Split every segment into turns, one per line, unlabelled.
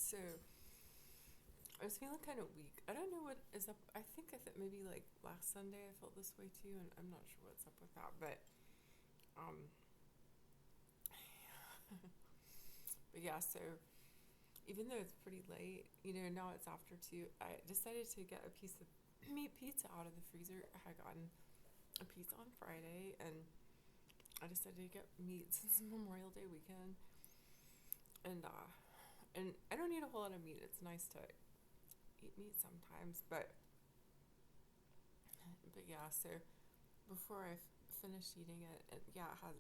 So I was feeling kind of weak. I don't know what is up. I think maybe like last Sunday I felt this way too, and I'm not sure what's up with that. But um, but yeah. So even though it's pretty late, now it's after 2. I decided to get a piece of meat pizza out of the freezer. I had gotten a pizza on Friday, and I decided to get meat since Memorial Day weekend. And I don't eat a whole lot of meat. It's nice to eat meat sometimes, but yeah. So before I finished eating it, yeah, it had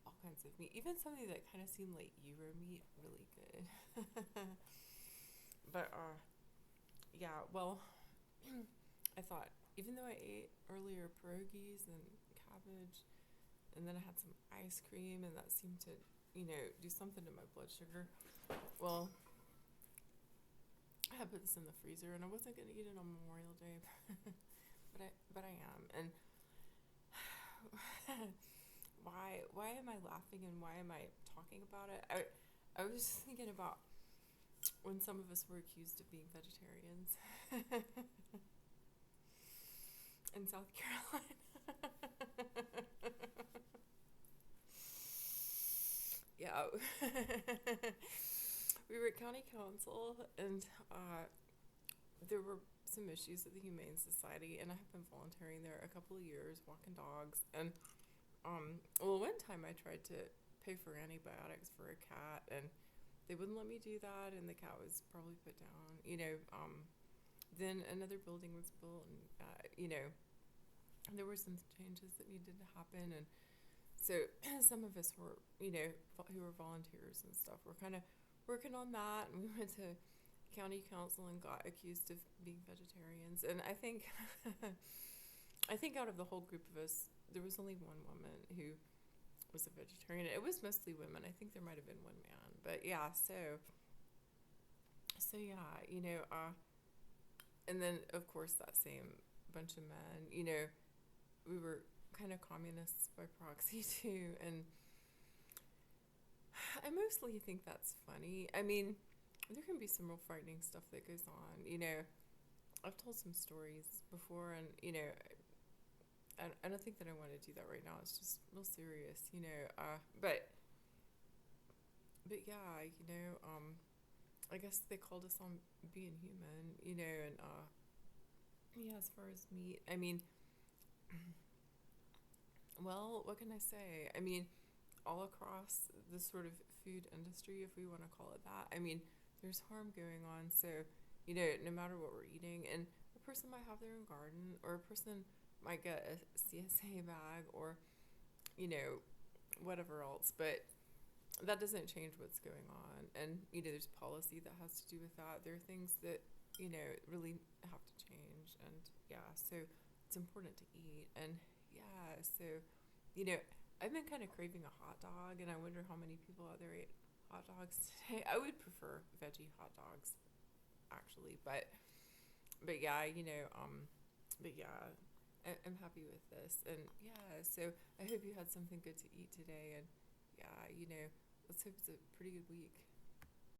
all kinds of meat, even something that kind of seemed like Euro meat, really good. But yeah. Well, I thought even though I ate earlier pierogies and cabbage, and then I had some ice cream, and that seemed to do something to my blood sugar. Well, I had put this in the freezer, and I wasn't gonna eat it on Memorial Day, but I am. And why am I laughing, and why am I talking about it? I was just thinking about when some of us were accused of being vegetarians in South Carolina. Yeah. We were at county council, and there were some issues at the Humane Society, and I have been volunteering there a couple of years, walking dogs. And well, one time I tried to pay for antibiotics for a cat, and they wouldn't let me do that, and the cat was probably put down. Then another building was built, and there were some changes that needed to happen, and so some of us were, who were volunteers and stuff, were kind of working on that, and we went to county council and got accused of being vegetarians. And I think, I think out of the whole group of us, there was only one woman who was a vegetarian. It was mostly women. I think there might have been one man, but yeah. So yeah, and then of course that same bunch of men, we were kind of communists by proxy too, and I mostly think that's funny. I mean, there can be some real frightening stuff that goes on. I've told some stories before, and I don't think that I want to do that right now. It's just real serious, but yeah, I guess they called us on being human, and yeah, as far as meat, I mean, well, what can I say? I mean, all across the sort of food industry, if we want to call it that, I mean, there's harm going on. So, no matter what we're eating, and a person might have their own garden, or a person might get a CSA bag, or, whatever else, but that doesn't change what's going on. And, there's policy that has to do with that. There are things that, really have to change. And yeah, so it's important to eat. And yeah, so, I've been kind of craving a hot dog, and I wonder how many people out there ate hot dogs today. I would prefer veggie hot dogs, actually, but yeah, but yeah, I'm happy with this, and yeah, so I hope you had something good to eat today, and yeah, let's hope it's a pretty good week.